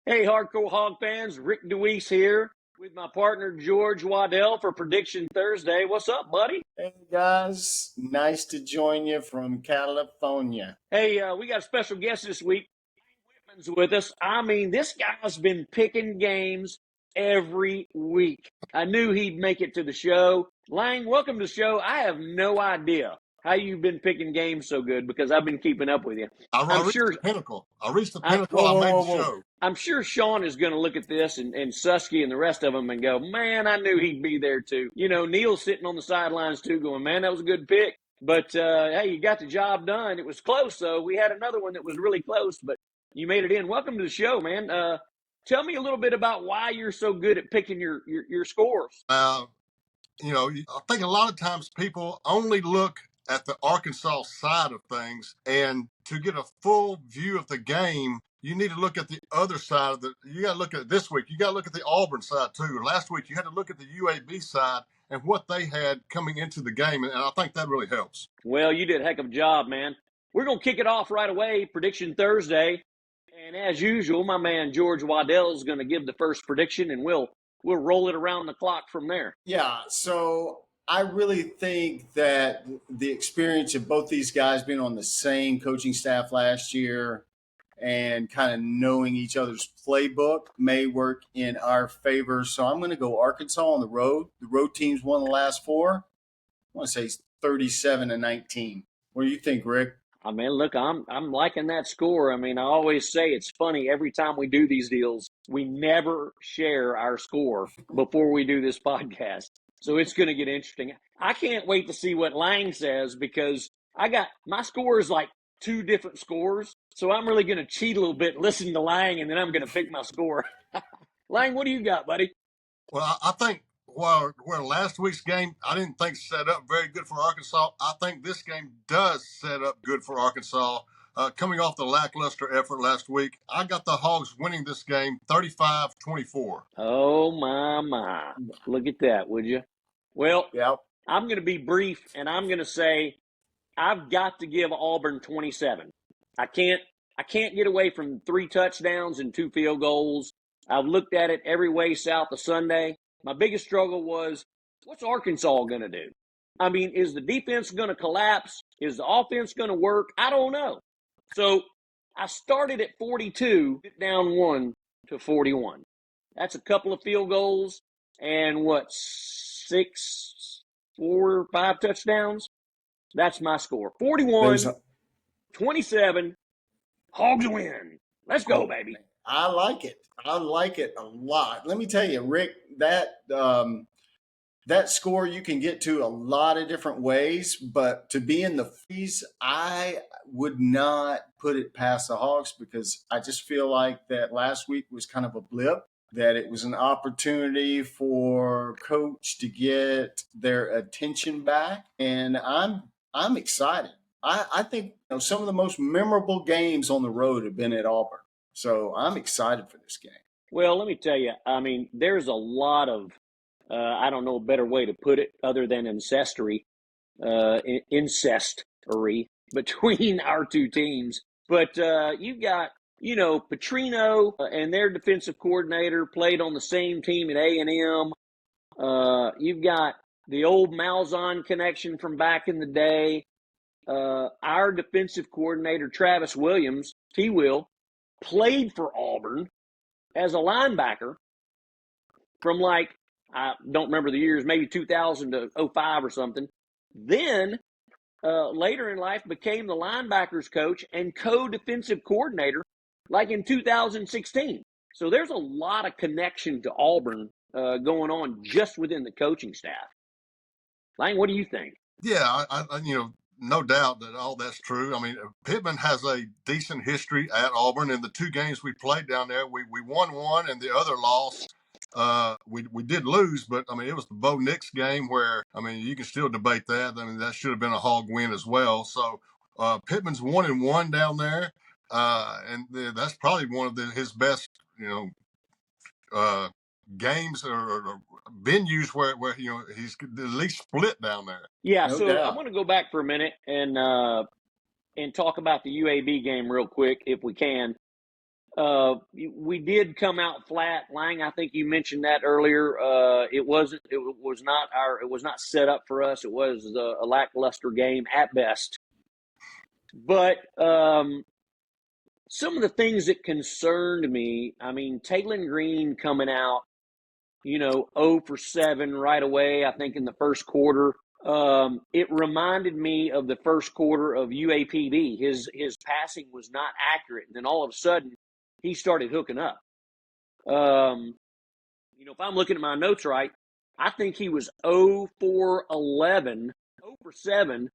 Hey, Hardcore Hog fans, Rick DeWeese here with my partner George Waddell for Prediction Thursday. What's up, buddy? Hey guys, nice to join you from California. Hey, we got a special guest this week. Whitman's with us. I mean, this guy's been picking games every week. I knew he'd make it to the show. Lang, welcome to the show. I have no idea how you've been picking games so good because I've been keeping up with you. I I'm reached sure the pinnacle. I reached the I, pinnacle. Whoa, I whoa, made whoa, the whoa. show. I'm sure Sean is going to look at this and Susky and the rest of them and go, man, I knew he'd be there too. You know, Neil's sitting on the sidelines too going, man, that was a good pick. But, hey, you got the job done. It was close, though. We had another one that was really close, but you made it in. Welcome to the show, man. Tell me a little bit about why you're so good at picking your scores. I think a lot of times people only look at the Arkansas side of things, and to get a full view of the game, you need to look at the other side of the. You got to look at this week. You got to look at the Auburn side too. Last week you had to look at the UAB side and what they had coming into the game, and I think that really helps. Well, you did a heck of a job, man. We're going to kick it off right away, Prediction Thursday. And as usual, my man George Waddell is going to give the first prediction, and we'll roll it around the clock from there. Yeah, so I really think that the experience of both these guys being on the same coaching staff last year and kind of knowing each other's playbook may work in our favor. So I'm going to go Arkansas on the road. The road teams won the last four. I want to say 37-19. What do you think, Rick? I mean, look, I'm liking that score. I mean, I always say it's funny every time we do these deals, we never share our score before we do this podcast. So it's going to get interesting. I can't wait to see what Lang says because I got my score is like two different scores. So I'm really going to cheat a little bit, listen to Lang, and then I'm going to pick my score. Lang, what do you got, buddy? Well, I think where last week's game I didn't think set up very good for Arkansas, I think this game does set up good for Arkansas. Coming off the lackluster effort last week, I got the Hogs winning this game 35-24. Oh, my. Look at that, would you? Well, Yep. I'm going to be brief, and I'm going to say I've got to give Auburn 27. I can't get away from 3 touchdowns and 2 field goals. I've looked at it every way south of Sunday. My biggest struggle was, what's Arkansas going to do? I mean, is the defense going to collapse? Is the offense going to work? I don't know. So I started at 42, down 1 to 41. That's a couple of field goals and 4 or 5 touchdowns? That's my score. 41, 27, Hogs win. Let's go, baby. I like it. I like it a lot. Let me tell you, Rick, that score you can get to a lot of different ways, but to be in the fees, I would not put it past the Hawks because I just feel like that last week was kind of a blip, that it was an opportunity for coach to get their attention back, and I'm excited. I think some of the most memorable games on the road have been at Auburn. So I'm excited for this game. Well, let me tell you, I mean, there's a lot of, I don't know a better way to put it other than incestory between our two teams. But you've got, Petrino and their defensive coordinator played on the same team at A&M. You've got the old Malzahn connection from back in the day. Our defensive coordinator, Travis Williams, T-Will, played for Auburn as a linebacker from I don't remember the years, maybe 2000 to 05 or something. Then later in life became the linebackers coach and co-defensive coordinator in 2016. So there's a lot of connection to Auburn going on just within the coaching staff. Lang, what do you think? Yeah, no doubt that all that's true. I mean, Pittman has a decent history at Auburn. In the 2 games we played down there, we won one and the other loss. We did lose, but I mean, it was the Bo Nix game where, I mean, you can still debate that. I mean, that should have been a Hog win as well. So Pittman's 1-1 down there, and that's probably one of his best, games or venues where he's at least split down there. Yeah, No so doubt. I want to go back for a minute and talk about the UAB game real quick if we can. We did come out flat. Lang, I think you mentioned that earlier. It wasn't. It was not our. It was not set up for us. It was a lackluster game at best. But some of the things that concerned me. I mean, Taylon Green coming out, 0 for 7 right away. I think in the first quarter. It reminded me of the first quarter of UAPB. His passing was not accurate, and then all of a sudden he started hooking up. If I'm looking at my notes right, I think he was 0 for 11, 0 for 7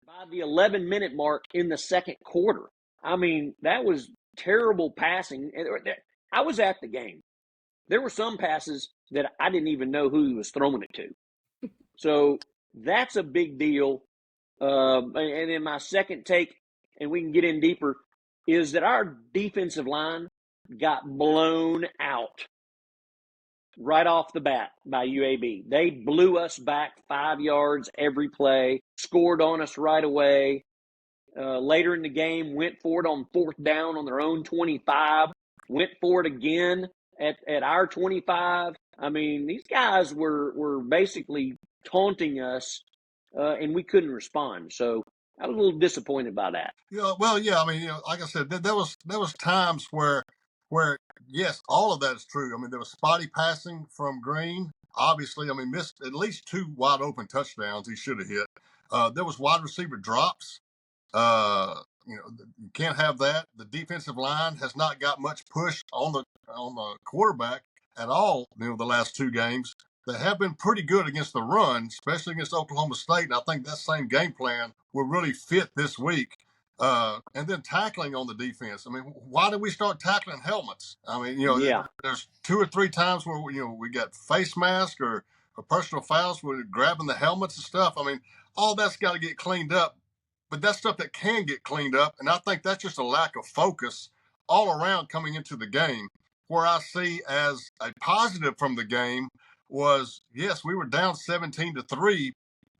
by the 11-minute mark in the second quarter. I mean, that was terrible passing. I was at the game. There were some passes that I didn't even know who he was throwing it to. So that's a big deal. And then my second take, and we can get in deeper, is that our defensive line got blown out right off the bat by UAB. They blew us back 5 yards every play, scored on us right away. Later in the game, went for it on fourth down on their own 25, went for it again at our 25. I mean, these guys were basically taunting us, and we couldn't respond. So I was a little disappointed by that. Well, yeah. I mean, like I said, there was times where yes, all of that is true. I mean, there was spotty passing from Green. Obviously, I mean, missed at least 2 wide open touchdowns he should have hit. There was wide receiver drops. You can't have that. The defensive line has not got much push on the quarterback at all. The last 2 games. They have been pretty good against the run, especially against Oklahoma State. And I think that same game plan will really fit this week. And then tackling on the defense. I mean, why did we start tackling helmets? I mean, Yeah. there's 2 or 3 times where we got face mask or personal fouls where we're grabbing the helmets and stuff. I mean, all that's got to get cleaned up. But that's stuff that can get cleaned up. And I think that's just a lack of focus all around coming into the game. Where I see as a positive from the game was, yes, we were down 17-3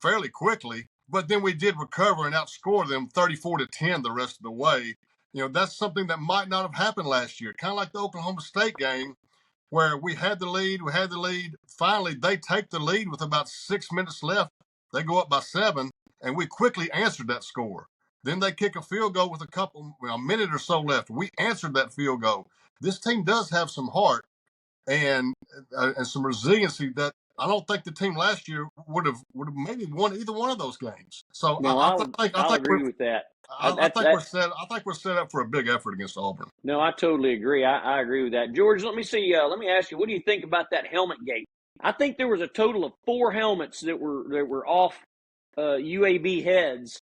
fairly quickly, but then we did recover and outscore them 34-10 the rest of the way. That's something that might not have happened last year. Kind of like the Oklahoma State game where we had the lead. Finally, they take the lead with about 6 minutes left. They go up by 7. And we quickly answered that score. Then they kick a field goal with a minute or so left. We answered that field goal. This team does have some heart and some resiliency that I don't think the team last year would have maybe won either one of those games. So No, I'll agree with that. I think we're set up for a big effort against Auburn. No, I totally agree. I agree with that. George, let me ask you, what do you think about that helmet gate? I think there was a total of 4 helmets that were off UAB heads.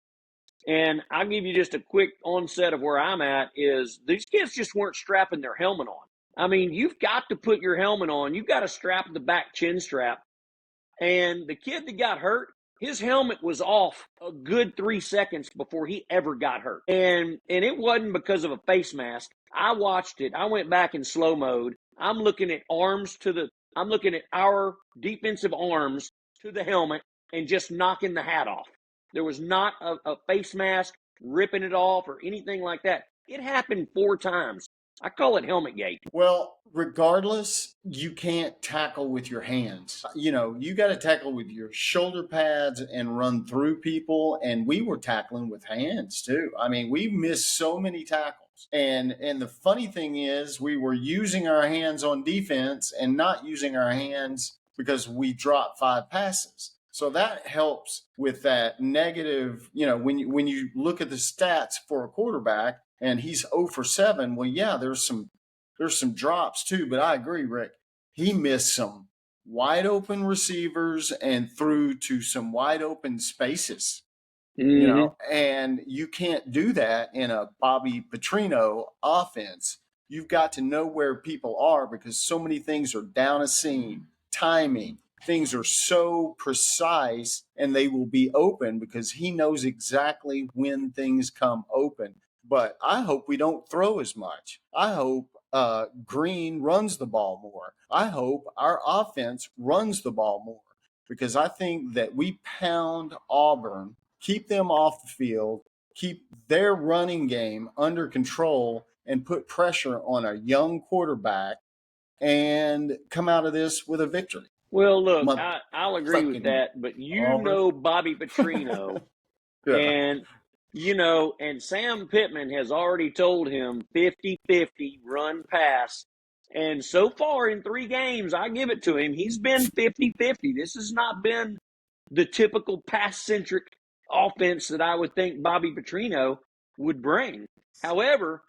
And I'll give you just a quick onset of where I'm at is these kids just weren't strapping their helmet on. I mean, you've got to put your helmet on. You've got to strap the back chin strap. And the kid that got hurt, his helmet was off a good 3 seconds before he ever got hurt. And it wasn't because of a face mask. I watched it. I went back in slow mode. I'm looking at our defensive arms to the helmet and just knocking the hat off. There was not a face mask ripping it off or anything like that. It happened 4 times. I call it helmet gate. Well, regardless, you can't tackle with your hands. You got to tackle with your shoulder pads and run through people. And we were tackling with hands too. I mean, we missed so many tackles. And the funny thing is, we were using our hands on defense and not using our hands because we dropped 5 passes. So that helps with that negative, when you look at the stats for a quarterback and he's 0 for 7, well, yeah, there's some drops too, but I agree, Rick. He missed some wide open receivers and threw to some wide open spaces. And you can't do that in a Bobby Petrino offense. You've got to know where people are because so many things are down a seam, timing. Things are so precise and they will be open because he knows exactly when things come open. But I hope we don't throw as much. I hope Green runs the ball more. I hope our offense runs the ball more because I think that we pound Auburn, keep them off the field, keep their running game under control, and put pressure on a young quarterback and come out of this with a victory. Well, look, I'll agree with Motherfucking that, but Auburn. Bobby Petrino, Yeah. and and Sam Pittman has already told him 50-50 run pass. And so far in 3 games, I give it to him. He's been 50-50. This has not been the typical pass-centric offense that I would think Bobby Petrino would bring. However,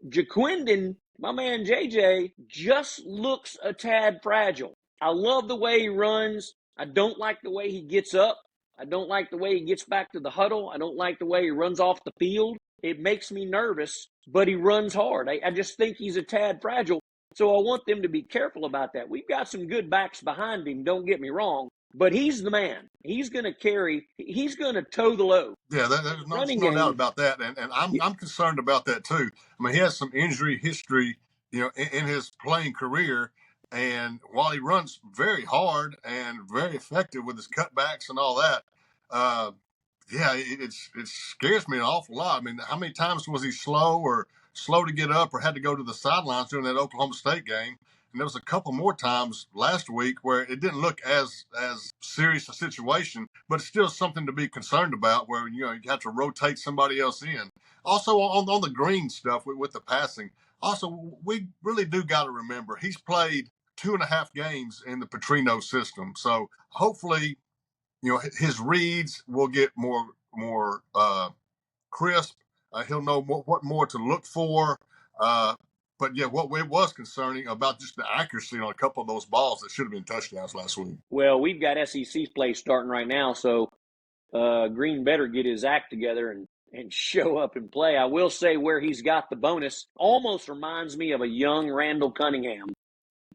Jaquindon, my man JJ, just looks a tad fragile. I love the way he runs. I don't like the way he gets up. I don't like the way he gets back to the huddle. I don't like the way he runs off the field. It makes me nervous, but he runs hard. I just think he's a tad fragile. So I want them to be careful about that. We've got some good backs behind him, don't get me wrong, but he's the man. He's going to toe the load. Yeah, The there's running no doubt game. about that, and I'm concerned about that too. I mean, he has some injury history, in his playing career, and while he runs very hard and very effective with his cutbacks and all that, uh, yeah, it scares me an awful lot. I mean, how many times was he slow to get up, or had to go to the sidelines during that Oklahoma State game? And there was a couple more times last week where it didn't look as serious a situation, but it's still something to be concerned about. Where you have to rotate somebody else in. Also on the green stuff with the passing. Also, we really do got to remember he's played 2.5 games in the Petrino system, so hopefully his reads will get more crisp. He'll know what more to look for. But yeah, what it was concerning about just the accuracy on a couple of those balls that should have been touchdowns last week. Well, we've got SEC play starting right now, so Green better get his act together and show up and play. I will say where he's got the bonus almost reminds me of a young Randall Cunningham.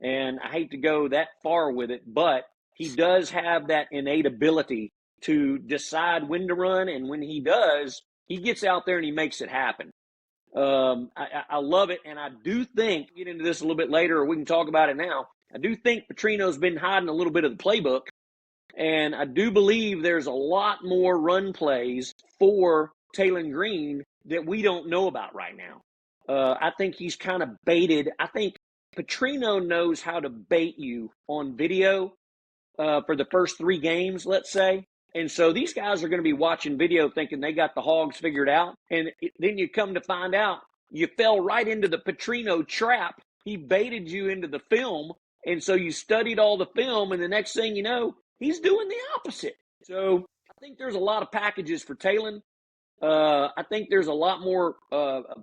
And I hate to go that far with it, but he does have that innate ability to decide when to run. And when he does, he gets out there and he makes it happen. I love it. And I do think, get into this a little bit later, or we can talk about it now. I do think Petrino's been hiding a little bit of the playbook. And I do believe there's a lot more run plays for Taylon Green that we don't know about right now. I think he's kind of baited. I think Petrino knows how to bait you on video for the first 3 games, let's say. And so these guys are going to be watching video thinking they got the hogs figured out. And then you come to find out you fell right into the Petrino trap. He baited you into the film. And so you studied all the film, and the next thing you know, he's doing the opposite. So I think there's a lot of packages for Taylon. I think there's a lot more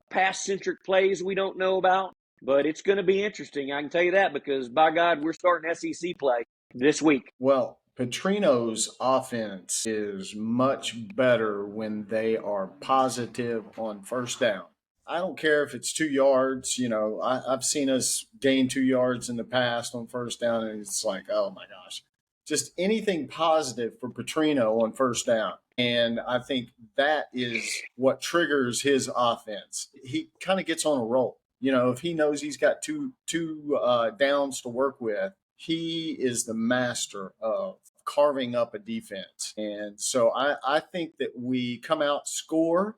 pass-centric plays we don't know about, but it's going to be interesting. I can tell you that because, by God, we're starting SEC play this week. Well, Petrino's offense is much better when they are positive on first down. I don't care if it's 2 yards. I've seen us gain 2 yards in the past on first down, and it's like, oh my gosh, just anything positive for Petrino on first down. And I think that is what triggers his offense. He kind of gets on a roll. If he knows he's got two downs to work with, he is the master of carving up a defense. And so I think that we come out, score.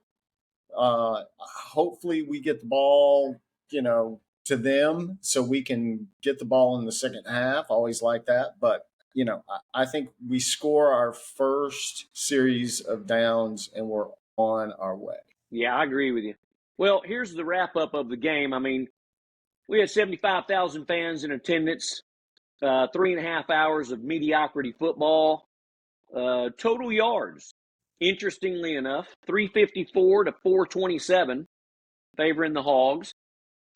Hopefully we get the ball, to them so we can get the ball in the second half. Always like that. But, I think we score our first series of downs and we're on our way. Yeah, I agree with you. Well, here's the wrap-up of the game. I mean, we had 75,000 fans in attendance, 3.5 hours of mediocrity football. Total yards, interestingly enough, 354 to 427, favoring the Hogs.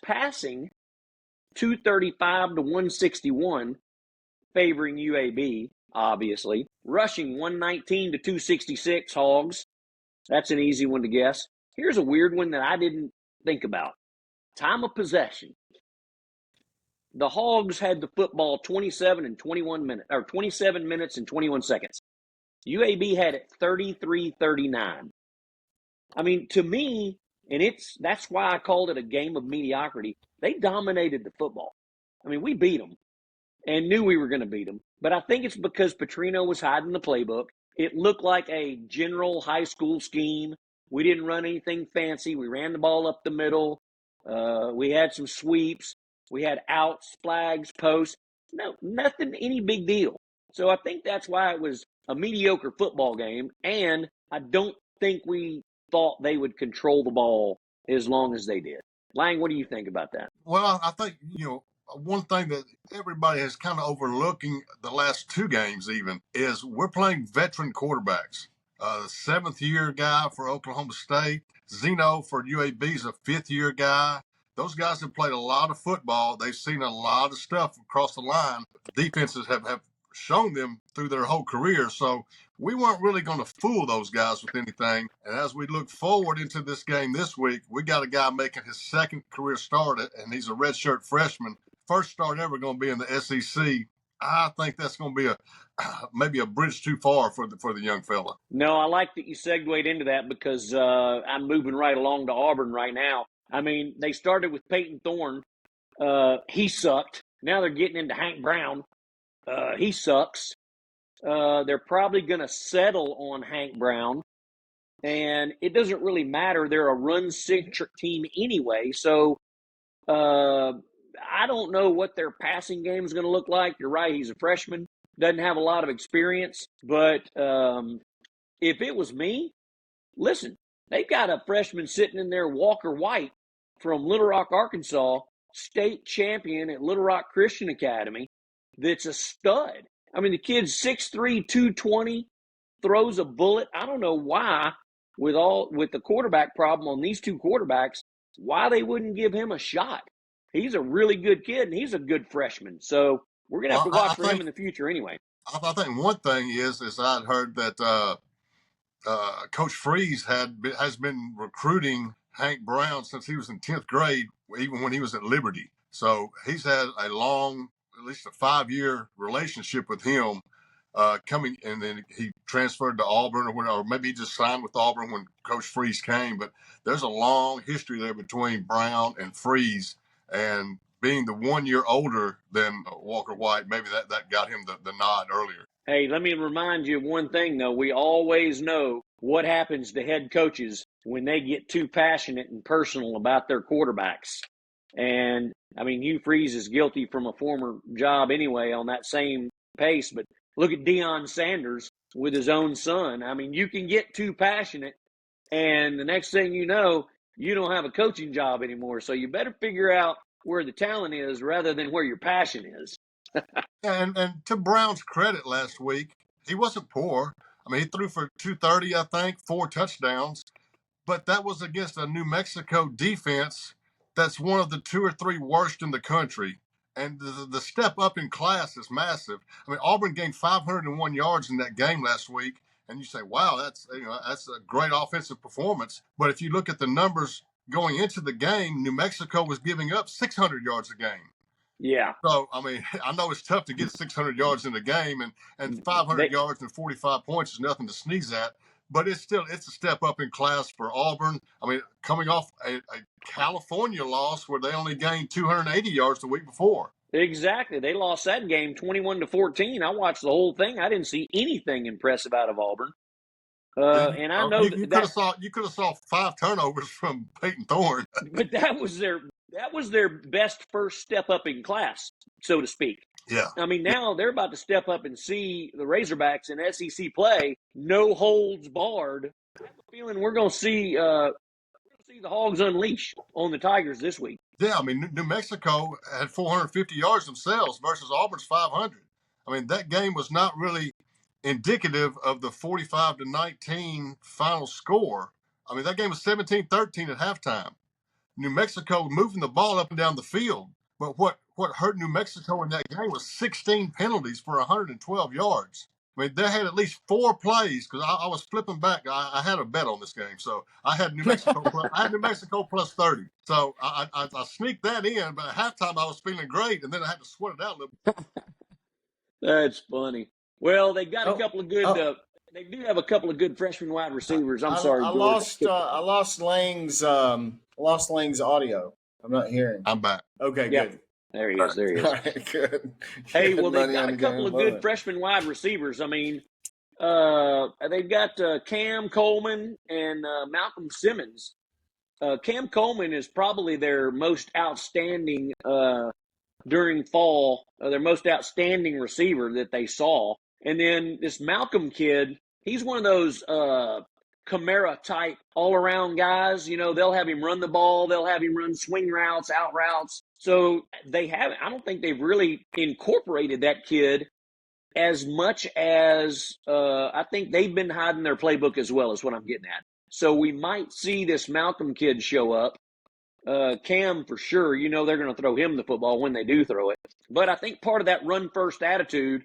Passing, 235 to 161, favoring UAB, obviously. Rushing, 119 to 266, Hogs. That's an easy one to guess. Here's a weird one that I didn't think about. Time of possession. The Hogs had the football 27 and 21 minutes, or 27 minutes and 21 seconds. UAB had it 33-39. I mean, to me, and that's why I called it a game of mediocrity. They dominated the football. I mean, we beat them and knew we were going to beat them. But I think it's because Petrino was hiding the playbook. It looked like a general high school scheme. We didn't run anything fancy. We ran the ball up the middle. We had some sweeps. We had outs, flags, posts. No, nothing, any big deal. So I think that's why it was a mediocre football game. And I don't think we thought they would control the ball as long as they did. Lang, what do you think about that? Well, I think, one thing that everybody has kind of overlooking the last two games even is we're playing veteran quarterbacks. The seventh year guy for Oklahoma State, Zeno for UAB is a fifth year guy. Those guys have played a lot of football. They've seen a lot of stuff across the line. Defenses have shown them through their whole career. So we weren't really going to fool those guys with anything. And as we look forward into this game this week, we got a guy making his second career start, and he's a redshirt freshman. First start ever going to be in the SEC. I think that's going to be maybe a bridge too far for the young fella. No, I like that you segued into that because I'm moving right along to Auburn right now. I mean, they started with Peyton Thorne. He sucked. Now they're getting into Hank Brown. He sucks. They're probably going to settle on Hank Brown. And it doesn't really matter. They're a run-centric team anyway. So I don't know what their passing game is going to look like. You're right. He's a freshman. Doesn't have a lot of experience. But if it was me, listen, they've got a freshman sitting in there, Walker White from Little Rock, Arkansas, state champion at Little Rock Christian Academy, that's a stud. I mean, the kid's 6'3", 220, throws a bullet. I don't know why, with the quarterback problem on these two quarterbacks, why they wouldn't give him a shot. He's a really good kid, and he's a good freshman. So we're going to have to watch for him in the future anyway. I think one thing is I'd heard that Coach Freeze has been recruiting Hank Brown since he was in 10th grade, even when he was at Liberty. So he's had a long, at least a 5-year relationship with him coming, and then he transferred to Auburn or maybe he just signed with Auburn when Coach Freeze came. But there's a long history there between Brown and Freeze, and being the 1 year older than Walker White, maybe that got him the nod earlier. Hey, let me remind you of one thing, though. We always know what happens to head coaches when they get too passionate and personal about their quarterbacks. And, I mean, Hugh Freeze is guilty from a former job anyway on that same pace. But look at Deion Sanders with his own son. I mean, you can get too passionate, and the next thing you know, you don't have a coaching job anymore. So you better figure out where the talent is rather than where your passion is. And to Brown's credit last week, he wasn't poor. I mean, he threw for 230, I think, 4 touchdowns. But that was against a New Mexico defense that's one of the 2 or 3 worst in the country. And the step up in class is massive. I mean, Auburn gained 501 yards in that game last week. And you say, wow, that's a great offensive performance. But if you look at the numbers going into the game, New Mexico was giving up 600 yards a game. Yeah. So, I mean, I know it's tough to get 600 yards in a game, and 500 yards and 45 points is nothing to sneeze at. But it's a step up in class for Auburn. I mean, coming off a California loss where they only gained 280 yards the week before. Exactly. They lost that game 21-14. I watched the whole thing. I didn't see anything impressive out of Auburn. And I know you could have saw 5 turnovers from Peyton Thorne. But that was their best first step up in class, so to speak. Yeah. I mean, now they're about to step up and see the Razorbacks in SEC play, no holds barred. I have a feeling we're going to see the Hogs unleash on the Tigers this week. Yeah, I mean, New Mexico had 450 yards themselves versus Auburn's 500. I mean, that game was not really indicative of the 45-19 final score. I mean, that game was 17-13 at halftime. New Mexico moving the ball up and down the field. But what hurt New Mexico in that game was 16 penalties for 112 yards. I mean, they had at least 4 plays because I was flipping back. I had a bet on this game, so I had New Mexico. I had New Mexico plus 30. So I sneaked that in, but at halftime I was feeling great, and then I had to sweat it out a little. That's funny. Well, they got a couple of good. They do have a couple of good freshman wide receivers. I'm sorry, I George. lost Lang's audio. I'm not hearing. I'm back. Okay, Yeah. good. There he is. There he is. All right, good. Hey, well, they've Money got on a the couple game. of good freshman wide receivers. I mean, They've got Cam Coleman and Malcolm Simmons. Cam Coleman is probably their most outstanding during fall, their most outstanding receiver that they saw. And then this Malcolm kid, he's one of those Camara type all around guys. You know, they'll have him run the ball, they'll have him run swing routes, out routes. So they haven't, I don't think they've really incorporated that kid as much as I think they've been hiding their playbook as well, is what I'm getting at. So we might see this Malcolm kid show up. Cam, for sure, you know they're going to throw him the football when they do throw it. But I think part of that run-first attitude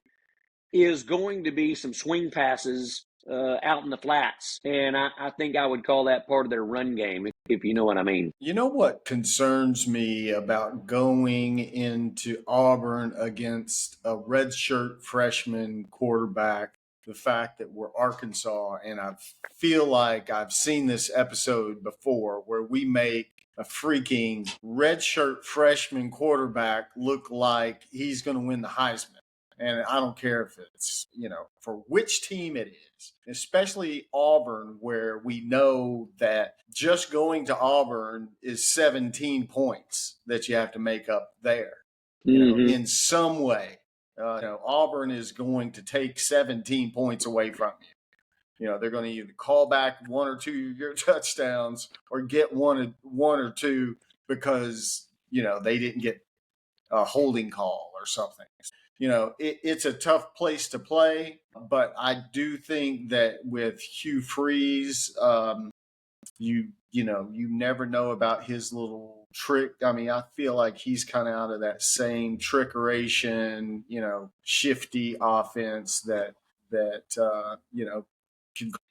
is going to be some swing passes out in the flats. And I think I would call that part of their run game, if you know what I mean. You know what concerns me about going into Auburn against a redshirt freshman quarterback? The fact that we're Arkansas, and I feel like I've seen this episode before where we make a freaking redshirt freshman quarterback look like he's going to win the Heisman. And I don't care if it's, for which team it is, especially Auburn, where we know that just going to Auburn is 17 points that you have to make up there, in some way. Auburn is going to take 17 points away from you. They're going to either call back one or two of your touchdowns or get one or two because, they didn't get a holding call or something. It's a tough place to play, but I do think that with Hugh Freeze, you never know about his little trick. I mean, I feel like he's kind of out of that same trickeration, shifty offense that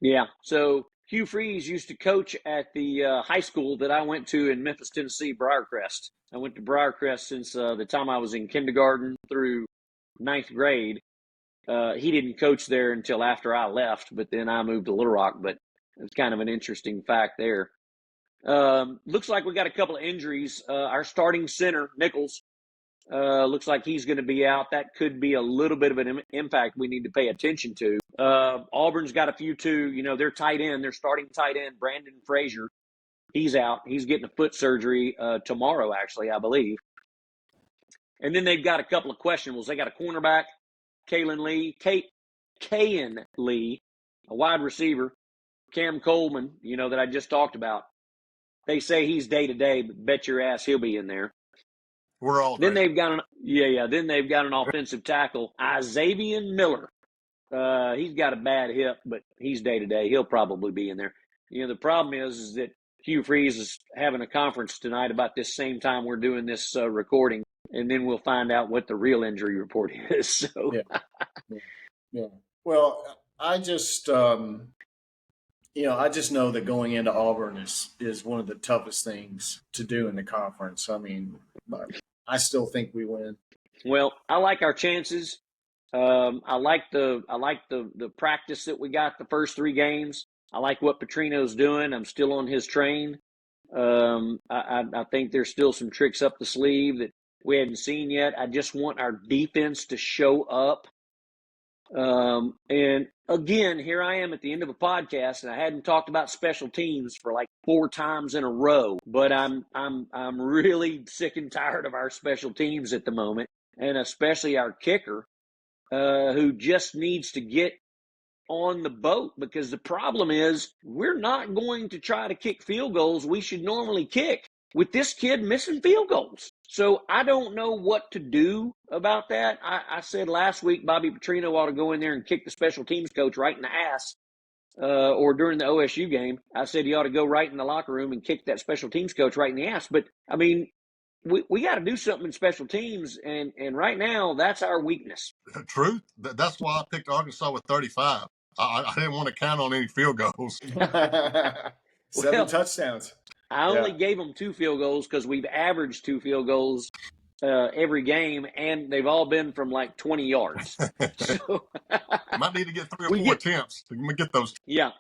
Yeah. So Hugh Freeze used to coach at the high school that I went to in Memphis, Tennessee, Briarcrest. I went to Briarcrest since the time I was in kindergarten through ninth grade. He didn't coach there until after I left, but then I moved to Little Rock. But it's kind of an interesting fact there. Looks like we got a couple of injuries. Our starting center, Nichols, looks like he's going to be out. That could be a little bit of an impact we need to pay attention to. Auburn's got a few too. Their tight end, their starting tight end, Brandon Frazier, he's out. He's getting a foot surgery tomorrow, actually, I believe. And then they've got a couple of questionables. They got a cornerback, Kayan Lee, a wide receiver, Cam Coleman, that I just talked about. They say he's day-to-day, but bet your ass he'll be in there. We're all Then day. they've got Then they've got an offensive tackle, Xavier Miller. He's got a bad hip, but he's day-to-day. He'll probably be in there. The problem is that Hugh Freeze is having a conference tonight about this same time we're doing this recording, and then we'll find out what the real injury report is. So, yeah. Well, I just, I just know that going into Auburn is one of the toughest things to do in the conference. I mean, I still think we win. Well, I like our chances. I like the practice that we got the first three games. I like what Petrino's doing. I'm still on his train. I think there's still some tricks up the sleeve that we hadn't seen yet. I just want our defense to show up. And again, here I am at the end of a podcast, and I hadn't talked about special teams for like 4 times in a row. But I'm really sick and tired of our special teams at the moment, and especially our kicker, who just needs to get on the boat, because the problem is we're not going to try to kick field goals we should normally kick with this kid missing field goals. So I don't know what to do about that. I said last week Bobby Petrino ought to go in there and kick the special teams coach right in the ass, or during the OSU game. I said he ought to go right in the locker room and kick that special teams coach right in the ass. But, I mean, we got to do something in special teams, and right now that's our weakness. Truth. That's why I picked Arkansas with 35. I didn't want to count on any field goals. 7 touchdowns. I only gave them 2 field goals because we've averaged 2 field goals every game, and they've all been from like 20 yards. So might need to get 3 or 4 attempts to get those. Yeah,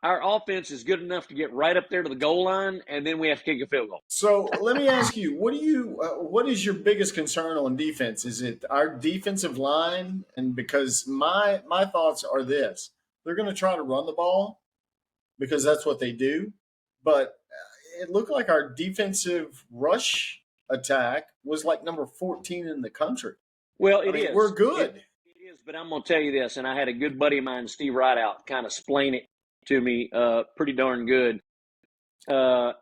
our offense is good enough to get right up there to the goal line, and then we have to kick a field goal. So let me ask you, what is your biggest concern on defense? Is it our defensive line? And because my thoughts are this, they're going to try to run the ball because that's what they do. But it looked like our defensive rush attack was like number 14 in the country. Well, I mean, we're good. It is, but I'm going to tell you this, and I had a good buddy of mine, Steve Rideout, kind of explain it to me pretty darn good. My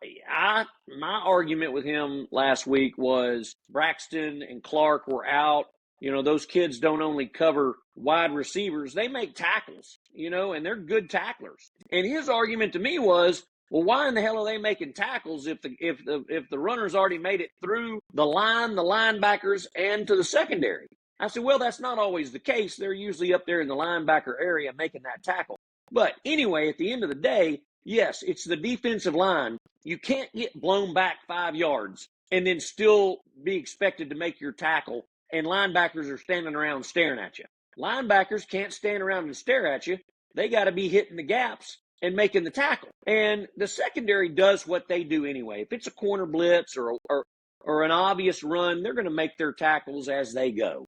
argument with him last week was Braxton and Clark were out. Those kids don't only cover wide receivers, they make tackles, and they're good tacklers. And his argument to me was, well, why in the hell are they making tackles if the runners already made it through the line, the linebackers, and to the secondary? I said, well, that's not always the case. They're usually up there in the linebacker area making that tackle. But anyway, at the end of the day, yes, it's the defensive line. You can't get blown back 5 yards and then still be expected to make your tackle, and linebackers are standing around staring at you. Linebackers can't stand around and stare at you. They got to be hitting the gaps and making the tackle. And the secondary does what they do anyway. If it's a corner blitz or an obvious run, they're going to make their tackles as they go.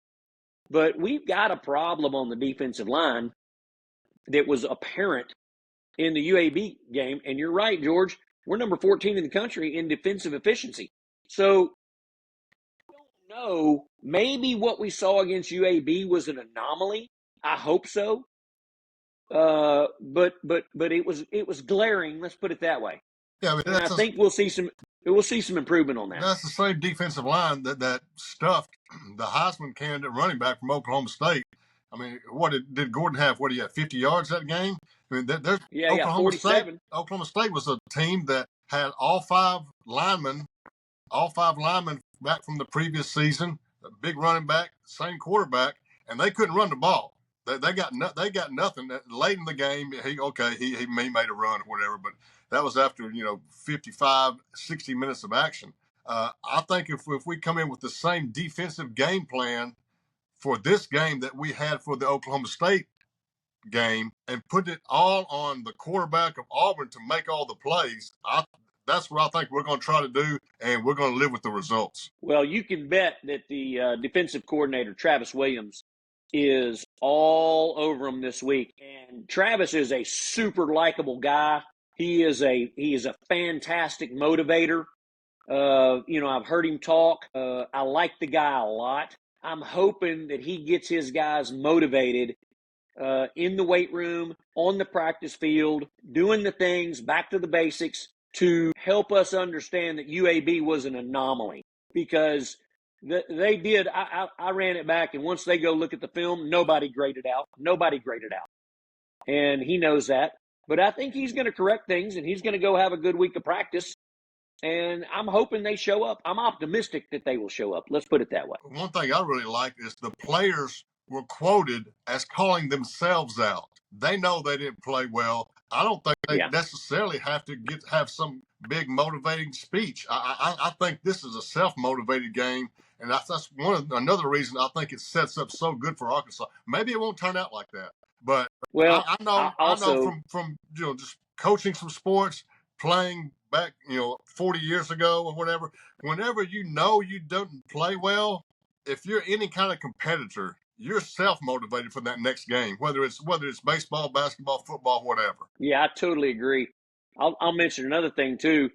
But we've got a problem on the defensive line that was apparent in the UAB game. And you're right, George, we're number 14 in the country in defensive efficiency. So I don't know, maybe what we saw against UAB was an anomaly. I hope so. But it was glaring, let's put it that way. Yeah, I mean, and I think we'll see some improvement on that. That's the same defensive line that stuffed the Heisman candidate running back from Oklahoma State. I mean, did Gordon have? What, he had 50 yards that game? I mean, Oklahoma 47. State. Oklahoma State was a team that had all five linemen back from the previous season, a big running back, same quarterback, and they couldn't run the ball. They got nothing. Late in the game, he made a run or whatever, but that was after 55, 60 minutes of action. I think if we come in with the same defensive game plan for this game that we had for the Oklahoma State game and put it all on the quarterback of Auburn to make all the plays, that's what I think we're going to try to do, and we're going to live with the results. Well, you can bet that the defensive coordinator, Travis Williams, is all over him this week. And Travis is a super likable guy. He is a fantastic motivator. I've heard him talk. I like the guy a lot. I'm hoping that he gets his guys motivated in the weight room, on the practice field, doing the things, back to the basics, to help us understand that UAB was an anomaly. Because they did. I ran it back, and once they go look at the film, nobody graded out. And he knows that. But I think he's going to correct things, and he's going to go have a good week of practice. And I'm hoping they show up. I'm optimistic that they will show up. Let's put it that way. One thing I really like is the players were quoted as calling themselves out. They know they didn't play well. I don't think they necessarily have to have some big motivating speech. I think this is a self-motivated game, and that's another reason I think it sets up so good for Arkansas. Maybe it won't turn out like that, but I know from just coaching some sports, playing back 40 years ago or whatever. Whenever you don't play well, if you're any kind of competitor, you're self-motivated for that next game, whether it's baseball, basketball, football, whatever. Yeah, I totally agree. I'll mention another thing too.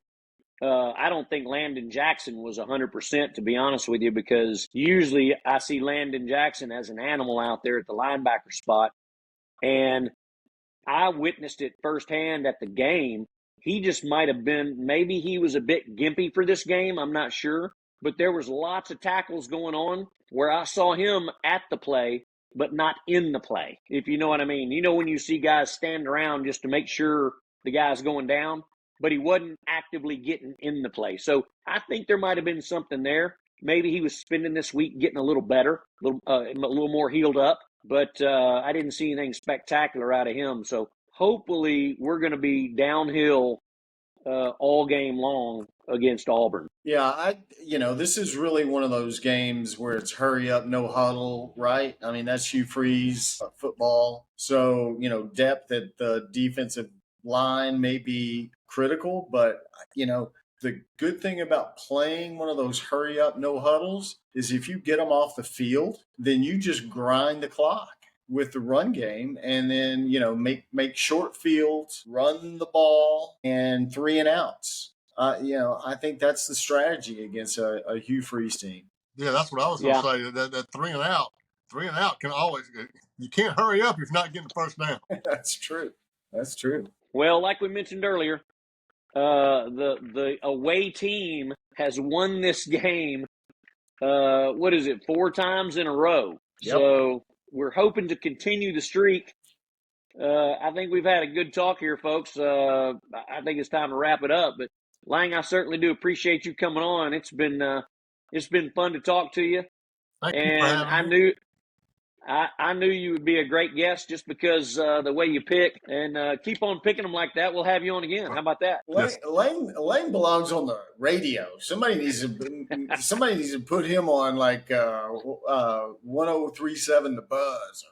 I don't think Landon Jackson was 100%, to be honest with you, because usually I see Landon Jackson as an animal out there at the linebacker spot, and I witnessed it firsthand at the game. He just might have been, maybe he was a bit gimpy for this game. I'm not sure. But there was lots of tackles going on where I saw him at the play, but not in the play, if you know what I mean. When you see guys stand around just to make sure the guy's going down, but he wasn't actively getting in the play. So I think there might have been something there. Maybe he was spending this week getting a little better, a little more healed up. But I didn't see anything spectacular out of him. So hopefully we're going to be downhill all game long against Auburn. Yeah, this is really one of those games where it's hurry up, no huddle, right? I mean, that's Hugh Freeze football. So, depth at the defensive line may be critical, but the good thing about playing one of those hurry up no huddles is if you get them off the field, then you just grind the clock with the run game, and then make short fields, run the ball, and 3-and-outs. I think that's the strategy against a Hugh Freeze team. Yeah, that's what I was going to say. That 3-and-out can always. You can't hurry up if you're not getting the first down. That's true. That's true. Well, like we mentioned earlier, the away team has won this game. What is it? 4 times in a row. Yep. So we're hoping to continue the streak. I think we've had a good talk here, folks. I think it's time to wrap it up. But Lang, I certainly do appreciate you coming on. It's been fun to talk to you. Thank you for having me. I knew you would be a great guest just because the way you pick, and keep on picking them like that. We'll have you on again. How about that? Lane belongs on the radio. Somebody needs to put him on like 1037 The Buzz.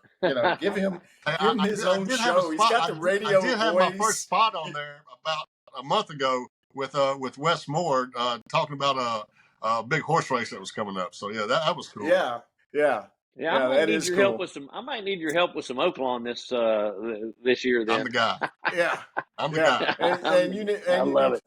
Give him his own show. He's got the radio. I did have my first spot on there about a month ago with Wes Moore talking about a big horse race that was coming up. So yeah, that was cool. Yeah. I might need your help with some. I might need your help with some Oaklawn this year. Then I'm the guy. Yeah, I'm the guy. And I love it.